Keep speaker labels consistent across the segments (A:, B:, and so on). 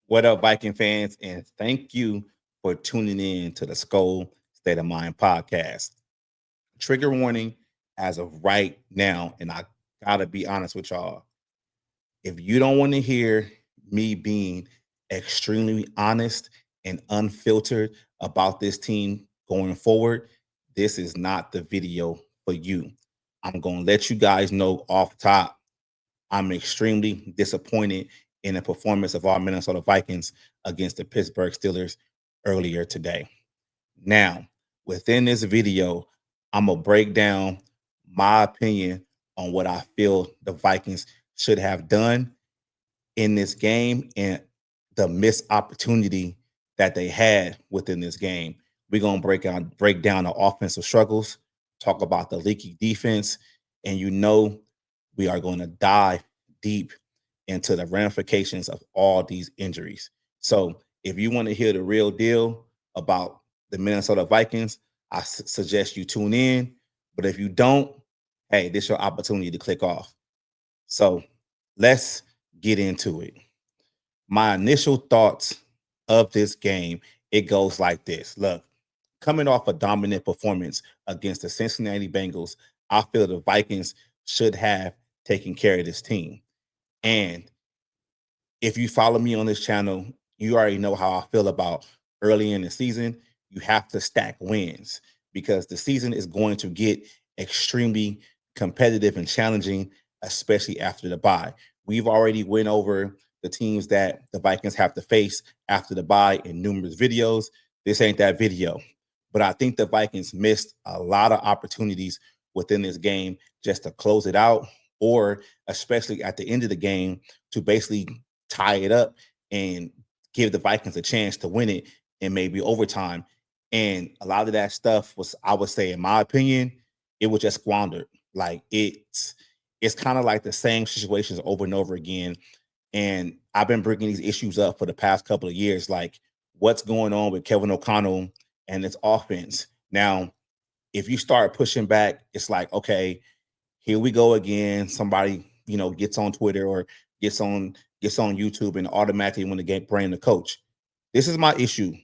A: What up, Viking fans? And thank you for tuning in to the Skol State of Mind podcast. Trigger warning as of right now, and I gotta be honest with y'all. If you don't want to hear me being extremely honest and unfiltered about this team going forward, this is not the video for you. I'm gonna let you guys know off top. I'm extremely disappointed in the performance of our Minnesota Vikings against the Pittsburgh Steelers earlier today. Now, within this video, I'm going to break down my opinion on what I feel the Vikings should have done in this game and the missed opportunity that they had within this game. We're going to break down the offensive struggles, talk about the leaky defense, and we are going to dive deep into the ramifications of all these injuries. So, if you want to hear the real deal about the Minnesota Vikings, I suggest you tune in. But if you don't, hey, this is your opportunity to click off. So, let's get into it. My initial thoughts of this game, it goes like this. Look, coming off a dominant performance against the Cincinnati Bengals, I feel the Vikings should have taken care of this team. And if you follow me on this channel, you already know how I feel about early in the season. You have to stack wins because the season is going to get extremely competitive and challenging, especially after the bye. We've already went over the teams that the Vikings have to face after the bye in numerous videos. This ain't that video, but I think the Vikings missed a lot of opportunities within this game just to close it out, or especially at the end of the game to basically tie it up and give the Vikings a chance to win it in maybe overtime. And a lot of that stuff was, I would say, in my opinion, it was just squandered. Like it's kind of like the same situations over and over again. And I've been bringing these issues up for the past couple of years, like what's going on with Kevin O'Connell and its offense. Now, if you start pushing back, it's like, okay, here we go again. Somebody, gets on Twitter or gets on YouTube and automatically want to blame the coach. This is my issue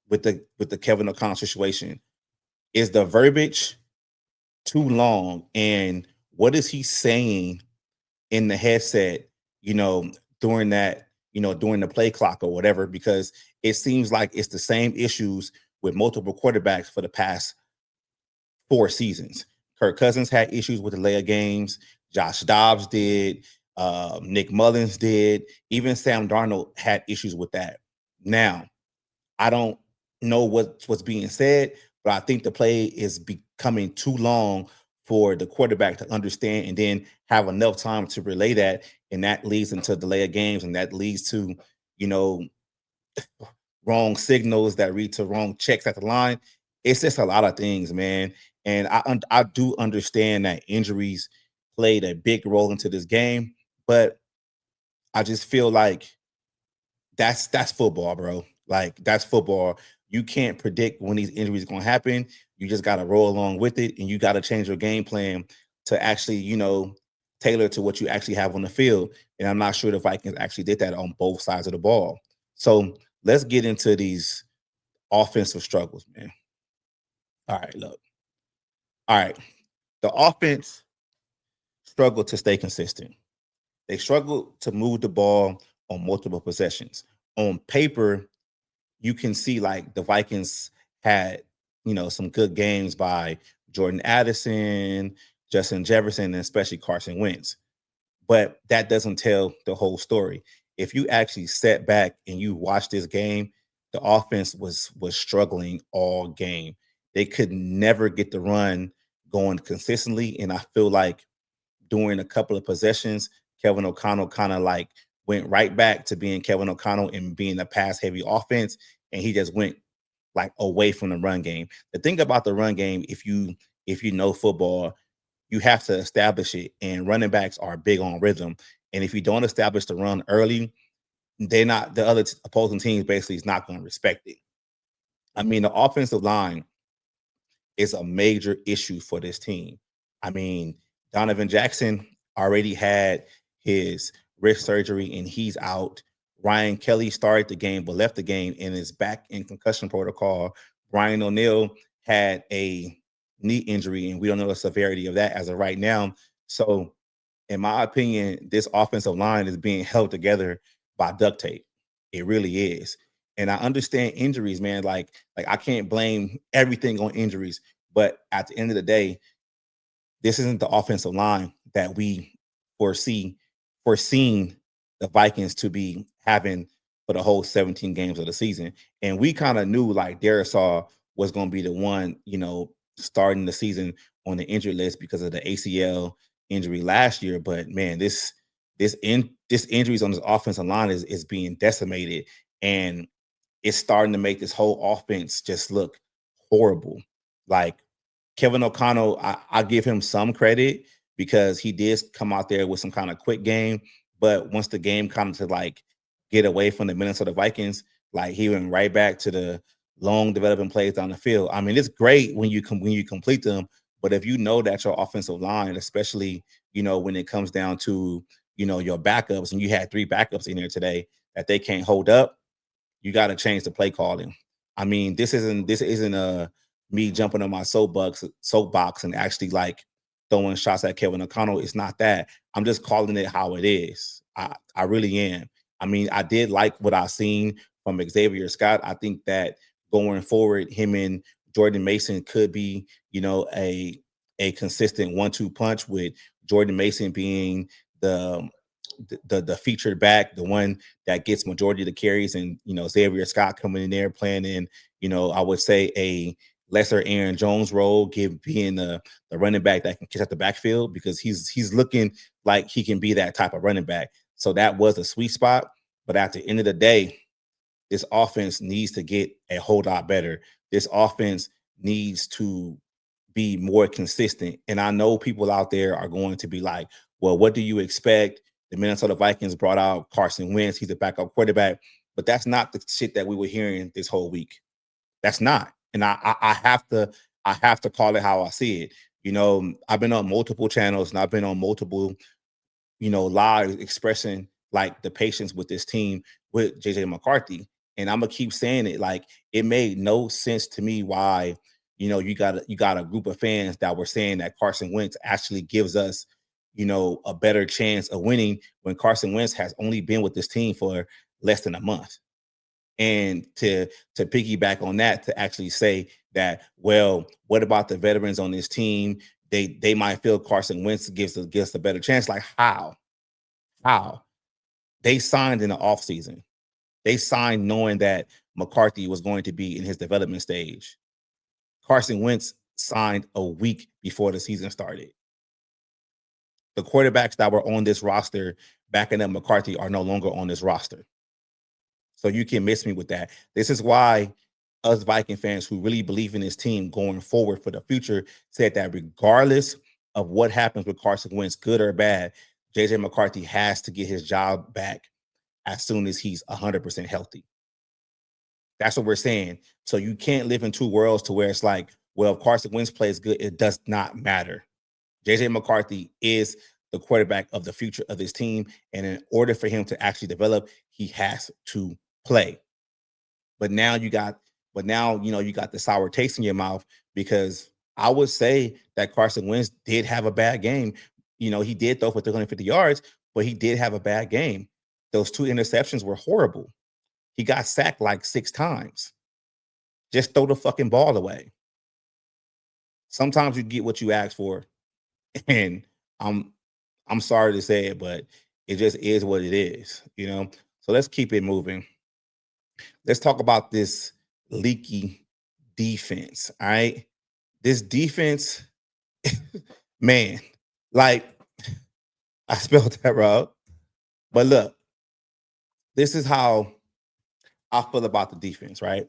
A: with the Kevin O'Connell situation. Is the verbiage too long? And what is he saying in the headset, during that, during the play clock or whatever? Because it seems like it's the same issues with multiple quarterbacks for the past 4 seasons. Kirk Cousins had issues with delay of games. Josh Dobbs did. Nick Mullins did. Even Sam Darnold had issues with that. Now, I don't know what's being said, but I think the play is becoming too long for the quarterback to understand and then have enough time to relay that. And that leads into delay of games, and that leads to, wrong signals that lead to wrong checks at the line. It's just a lot of things, man. And I do understand that injuries played a big role into this game, but I just feel like that's football, bro. Like that's football. You can't predict when these injuries are going to happen. You just got to roll along with it, and you got to change your game plan to actually, tailor to what you actually have on the field. And I'm not sure the Vikings actually did that on both sides of the ball. So let's get into these offensive struggles, man. All right, look. All right. The offense struggled to stay consistent. They struggled to move the ball on multiple possessions. On paper, you can see like the Vikings had, some good games by Jordan Addison, Justin Jefferson, and especially Carson Wentz. But that doesn't tell the whole story. If you actually set back and you watch this game, the offense was struggling all game. They could never get the run going consistently. And I feel like during a couple of possessions, Kevin O'Connell kind of like went right back to being Kevin O'Connell and being a pass heavy offense. And he just went like away from the run game. The thing about the run game, if you know football, you have to establish it. And running backs are big on rhythm. And if you don't establish the run early, the other opposing teams basically is not going to respect it. I mean, the offensive line is a major issue for this team. I mean, Donovan Jackson already had his wrist surgery and he's out. Ryan Kelly started the game but left the game and is back in concussion protocol. Brian O'Neill had a knee injury and we don't know the severity of that as of right now. So, in my opinion, this offensive line is being held together by duct tape. It really is. And I understand injuries, man. Like I can't blame everything on injuries, but at the end of the day, this isn't the offensive line that we foresee foreseen the Vikings to be having for the whole 17 games of the season. And we kind of knew like Darisaw was going to be the one, starting the season on the injured list because of the ACL injury last year. But man, this injuries on this offensive line is being decimated, and it's starting to make this whole offense just look horrible. Like Kevin O'Connell, I give him some credit because he did come out there with some kind of quick game. But once the game kind of to like get away from the Minnesota Vikings, like he went right back to the long developing plays down the field. I mean, it's great when you complete them, but if you know that your offensive line, especially when it comes down to your backups, and you had three backups in there today that they can't hold up, you got to change the play calling. I mean, this isn't a me jumping on my soapbox and actually like throwing shots at Kevin O'Connell. It's not that. I'm just calling it how it is. I really am. I mean, I did like what I seen from Xavier Scott. I think that going forward, him and Jordan Mason could be, a consistent 1-2 punch, with Jordan Mason being the the featured back, the one that gets majority of the carries, and Xavier Scott coming in there playing in, I would say a lesser Aaron Jones role, being the running back that can catch up the backfield, because he's looking like he can be that type of running back. So that was a sweet spot. But at the end of the day, this offense needs to get a whole lot better. This offense needs to be more consistent. And I know people out there are going to be like, well, what do you expect? The Minnesota Vikings brought out Carson Wentz. He's a backup quarterback. But that's not the shit that we were hearing this whole week. That's not. And I have to call it how I see it. I've been on multiple channels and I've been on multiple live expressing like the patience with this team with JJ McCarthy. And I'm gonna keep saying it. Like, it made no sense to me why, you got a group of fans that were saying that Carson Wentz actually gives us, a better chance of winning, when Carson Wentz has only been with this team for less than a month. And to piggyback on that, to actually say that, well, what about the veterans on this team? They might feel Carson Wentz gives a better chance. Like, how they signed in the offseason. They signed knowing that McCarthy was going to be in his development stage. Carson Wentz signed a week before the season started. The quarterbacks that were on this roster backing up McCarthy are no longer on this roster. So you can miss me with that. This is why us Viking fans who really believe in this team going forward for the future said that regardless of what happens with Carson Wentz, good or bad, JJ McCarthy has to get his job back as soon as he's 100% healthy. That's what we're saying. So you can't live in two worlds to where it's like, well, if Carson Wentz plays good, it does not matter. JJ McCarthy is the quarterback of the future of this team. And in order for him to actually develop, he has to play. But now you got the sour taste in your mouth, because I would say that Carson Wentz did have a bad game. He did throw for 350 yards, but he did have a bad game. Those two interceptions were horrible. He got sacked like 6 times. Just throw the fucking ball away. Sometimes you get what you ask for, and I'm sorry to say it, but it just is what it is. So let's keep it moving. Let's talk about this leaky defense. All right. This defense, man, like, I spelled that wrong. But look, this is how I feel about the defense, right?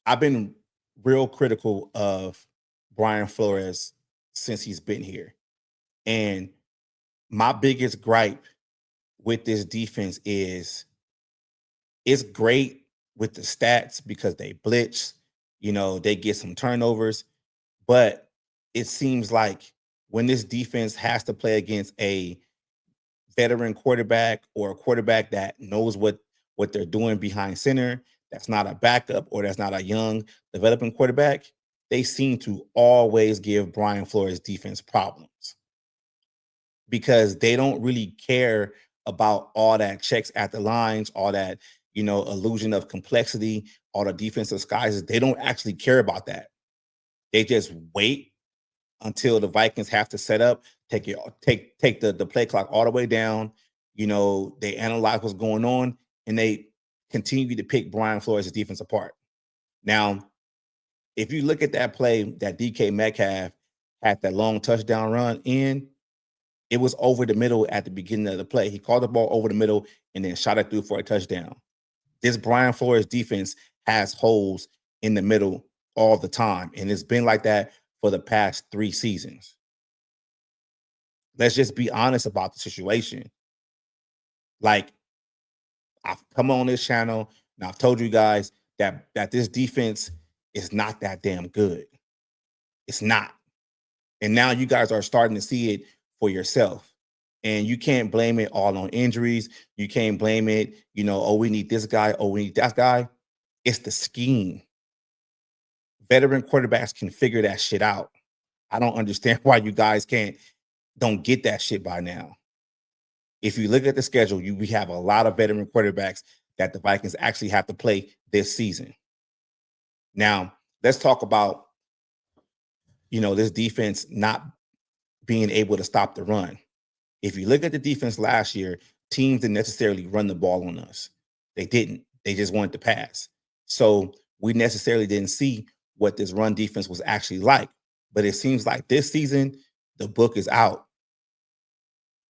A: I've been real critical of Brian Flores since he's been here. And my biggest gripe with this defense is, it's great with the stats because they blitz, They get some turnovers, but it seems like when this defense has to play against a veteran quarterback or a quarterback that knows what they're doing behind center, that's not a backup or that's not a young developing quarterback, they seem to always give Brian Flores defense problems because they don't really care about all that checks at the lines, all that, illusion of complexity, all the defensive disguises. They don't actually care about that. They just wait until the Vikings have to set up, take the play clock all the way down. They analyze what's going on and they continue to pick Brian Flores' defense apart. Now, if you look at that play that DK Metcalf had that long touchdown run in, it was over the middle at the beginning of the play. He called the ball over the middle and then shot it through for a touchdown. This Brian Flores defense has holes in the middle all the time, and it's been like that for the past 3 seasons. Let's just be honest about the situation. Like, I've come on this channel and I've told you guys that this defense is not that damn good. It's not. And now you guys are starting to see it for yourself. And you can't blame it all on injuries. You can't blame it, oh, we need this guy, oh, we need that guy. It's the scheme. Veteran quarterbacks can figure that shit out. I don't understand why you guys don't get that shit by now. If you look at the schedule, we have a lot of veteran quarterbacks that the Vikings actually have to play this season. Now, let's talk about, this defense not being able to stop the run. If you look at the defense last year, teams didn't necessarily run the ball on us. They didn't. They just wanted to pass. So we necessarily didn't see what this run defense was actually like. But it seems like this season, the book is out.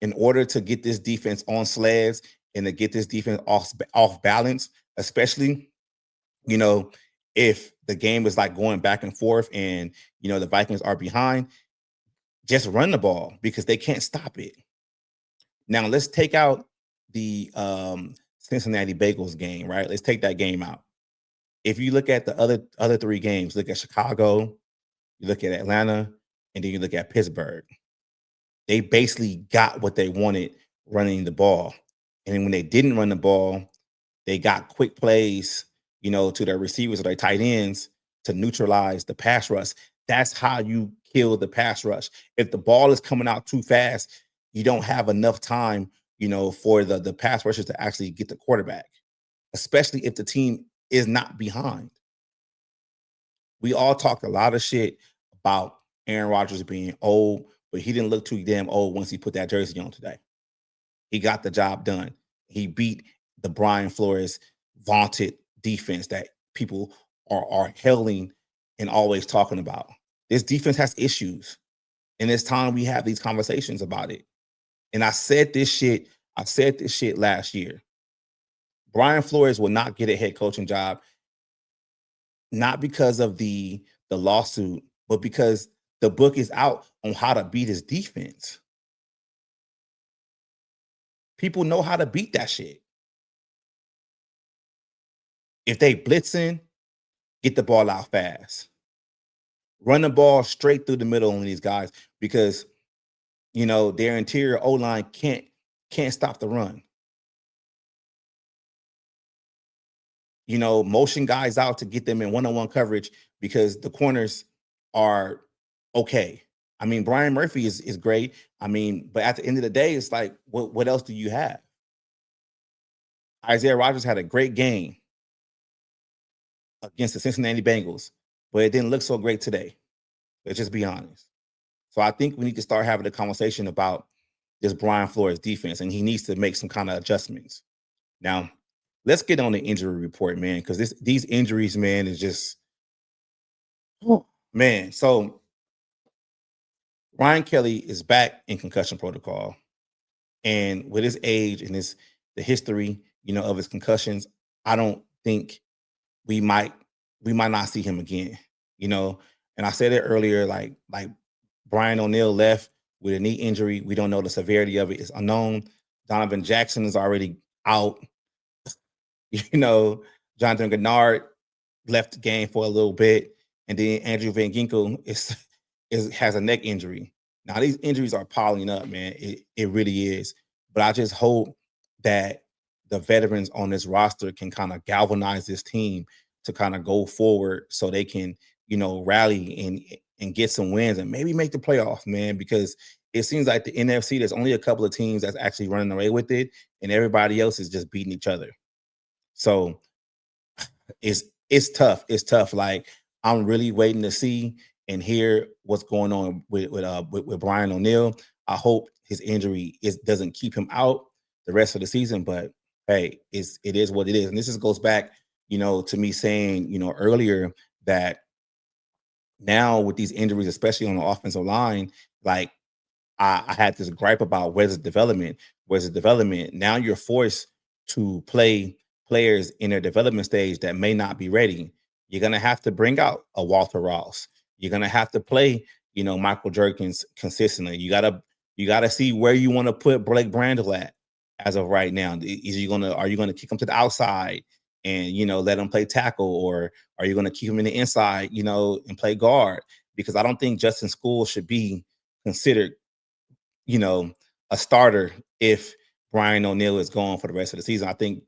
A: In order to get this defense on sleds and to get this defense off balance, especially, if the game is like going back and forth and, the Vikings are behind, just run the ball because they can't stop it. Now, let's take out the Cincinnati Bengals game, right? Let's take that game out. If you look at the other 3 games, look at Chicago, you look at Atlanta, and then you look at Pittsburgh. They basically got what they wanted running the ball. And then when they didn't run the ball, they got quick plays, to their receivers or their tight ends to neutralize the pass rush. That's how you kill the pass rush. If the ball is coming out too fast, you don't have enough time, for the pass rushers to actually get the quarterback, especially if the team is not behind. We all talked a lot of shit about Aaron Rodgers being old, but he didn't look too damn old once he put that jersey on today. He got the job done. He beat the Brian Flores vaunted defense that people are hailing and always talking about. This defense has issues, and it's time we have these conversations about it. And I said this shit last year. Brian Flores will not get a head coaching job, not because of the lawsuit, but because the book is out on how to beat his defense. People know how to beat that shit. If they blitzing, get the ball out fast. Run the ball straight through the middle on these guys because, their interior O-line can't stop the run. Motion guys out to get them in one-on-one coverage because the corners are okay. I mean, Brian Murphy is great. I mean, but at the end of the day, it's like, what else do you have? Isaiah Rodgers had a great game against the Cincinnati Bengals, but it didn't look so great today. Let's just be honest. So I think we need to start having a conversation about this Brian Flores defense, and he needs to make some kind of adjustments. Now, let's get on the injury report, man, because these injuries, man, is just, man. So Ryan Kelly is back in concussion protocol, and with his age and the history, of his concussions, I don't think we might not see him again. And I said it earlier, like Brian O'Neill left with a knee injury. We don't know the severity of it. It's unknown. Donovan Jackson is already out. Jonathan Gennard left the game for a little bit, and then Andrew Van Ginkel is has a neck injury. Now these injuries are piling up, man. It really is. But I just hope that the veterans on this roster can kind of galvanize this team to kind of go forward so they can, rally and get some wins and maybe make the playoffs, man, because it seems like the NFC, there's only a couple of teams that's actually running away with it, and everybody else is just beating each other. So it's tough. It's tough. Like I'm really waiting to see and hear what's going on with Brian O'Neill. I hope his injury doesn't keep him out the rest of the season. But hey, it is what it is. And this just goes back, to me saying, earlier that now with these injuries, especially on the offensive line, like I had this gripe about where's the development? Where's the development? Now you're forced to play players in their development stage that may not be ready. You're gonna have to bring out a Walter Ross. You're gonna have to play, Michael Jerkins consistently. You gotta see where you want to put Blake Brandel at as of right now. Are you gonna kick him to the outside and let him play tackle, or are you gonna keep him in the inside, and play guard? Because I don't think Justin School should be considered you know, a starter if Brian O'Neill is gone for the rest of the season. I think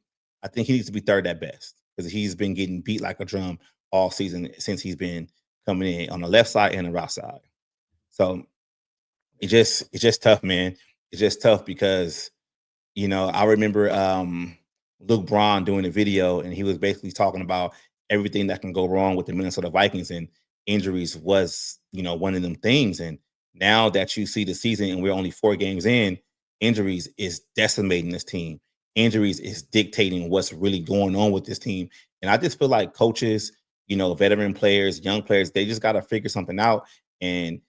A: he needs to be third at best because he's been getting beat like a drum all season since he's been coming in on the left side and the right side. So it's just tough, man. It's just tough because I remember Luke Braun doing a video, and he was basically talking about everything that can go wrong with the Minnesota Vikings, and injuries was, one of them things. And now that you see the season and we're only 4 games in, injuries is decimating this team. Injuries is dictating what's really going on with this team. And I just feel like coaches, veteran players, young players, they just got to figure something out and,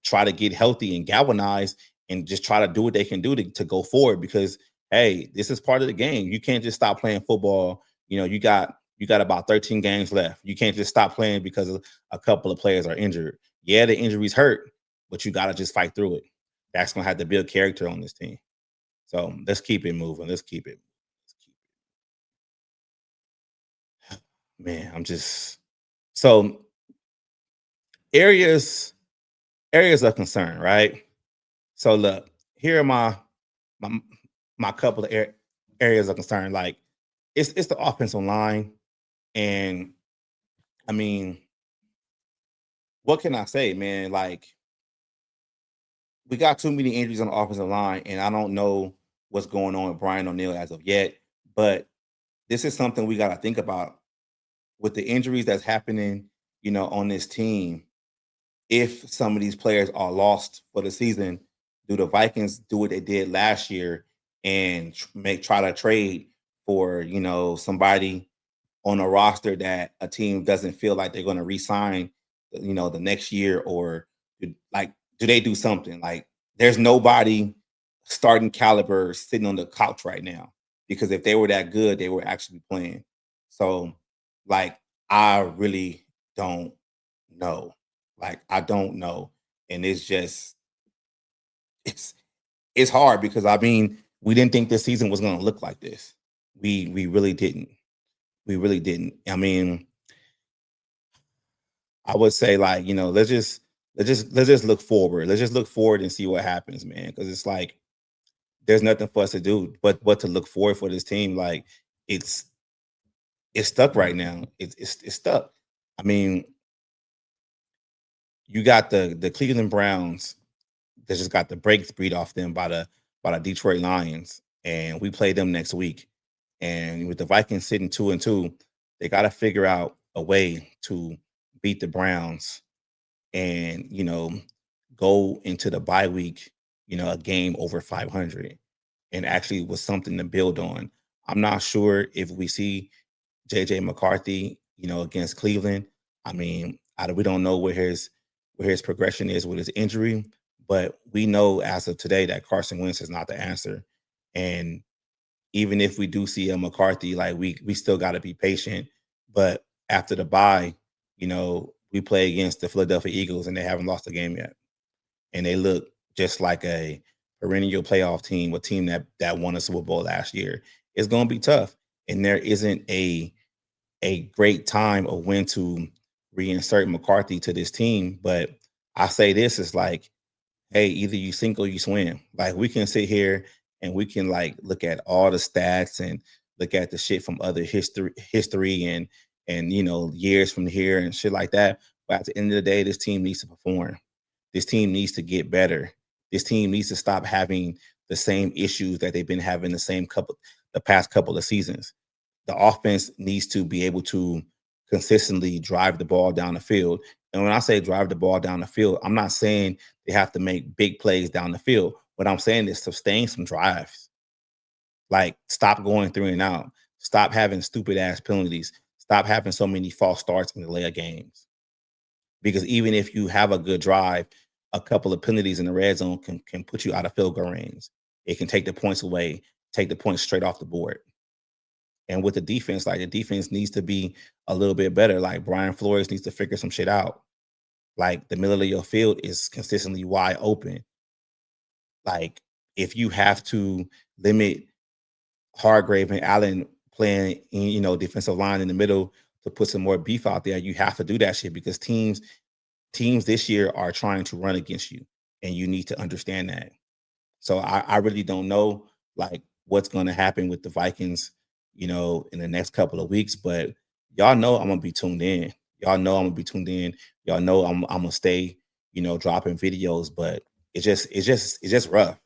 A: try to get healthy and galvanize and just try to do what they can do to go forward because hey, this is part of the game. You can't just stop playing football. You got about 13 games left. You can't just stop playing because a couple of players are injured. Yeah, the injuries hurt, but you got to just fight through it. That's gonna have to build character on this team. So let's keep it moving. Let's keep it. Let's keep it. Man, I'm just so areas areas of concern, right? So look, here are my my couple of areas of concern. Like it's the offensive line, and I mean, what can I say, man? Like we got too many injuries on the offensive line, and I don't know what's going on with Brian O'Neill as of yet. But this is something we got to think about with the injuries that's happening, on this team. If some of these players are lost for the season, do the Vikings do what they did last year and try to trade for somebody on a roster that a team doesn't feel like they're going to re-sign, the next year, or like do they do something? Like there's nobody starting caliber sitting on the couch right now because if they were that good, they were actually playing. So, like, I really don't know. Like, I don't know, and it's it's hard because I mean we didn't think this season was going to look like this. We really didn't. We really didn't. I mean, I would say like, let's just look forward. Let's just look forward and see what happens, man. Because it's like there's nothing for us to do but to look forward for this team. Like it's it's stuck right now. It's stuck. I mean, you got the Cleveland Browns that just got the brakes beat off them by the Detroit Lions, and we play them next week. And with the Vikings sitting 2-2, they got to figure out a way to beat the Browns and go into the bye week, a game over 500, and actually was something to build on. I'm not sure if we see JJ McCarthy, against Cleveland. I mean, we don't know where his progression is with his injury, but we know as of today that Carson Wentz is not the answer. And even if we do see a McCarthy, like we still got to be patient. But after the bye, we play against the Philadelphia Eagles, and they haven't lost a game yet, and they look just like a perennial playoff team, a team that won a Super Bowl last year. It's going to be tough, and there isn't a a great time of when to reinsert McCarthy to this team. But I say this is like, hey, either you sink or you swim. Like we can sit here and we can like look at all the stats and look at the shit from other history and years from here and shit like that. But at the end of the day, this team needs to perform. This team needs to get better. This team needs to stop having the same issues that they've been having the past couple of seasons. The offense needs to be able to consistently drive the ball down the field. And when I say drive the ball down the field, I'm not saying they have to make big plays down the field. What I'm saying is sustain some drives. Like stop going 3 and out. Stop having stupid ass penalties. Stop having so many false starts in the delay of games. Because even if you have a good drive, a couple of penalties in the red zone can put you out of field goal range. It can take the points away, take the points straight off the board. And with the defense, like the defense needs to be a little bit better. Like Brian Flores needs to figure some shit out. Like the middle of your field is consistently wide open. Like if you have to limit Hargrave and Allen playing, defensive line in the middle to put some more beef out there, you have to do that shit because teams this year are trying to run against you, and you need to understand that. So I really don't know like what's going to happen with the Vikings, in the next couple of weeks. But y'all know I'm gonna be tuned in. Y'all know I'm gonna be tuned in. Y'all know I'm gonna stay, dropping videos. But it's just rough.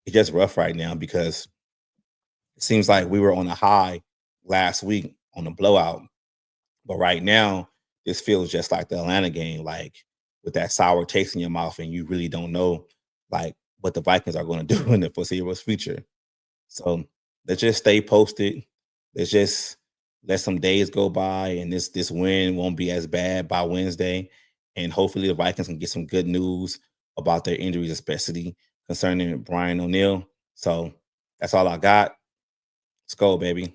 A: It's just rough right now because it seems like we were on a high last week on a blowout, but right now this feels just like the Atlanta game, like with that sour taste in your mouth, and you really don't know like what the Vikings are going to do in the foreseeable future. So let's just stay posted. Let's just let some days go by, and this win won't be as bad by Wednesday. And hopefully the Vikings can get some good news about their injuries, especially concerning Brian O'Neill. So that's all I got. Let's go, baby.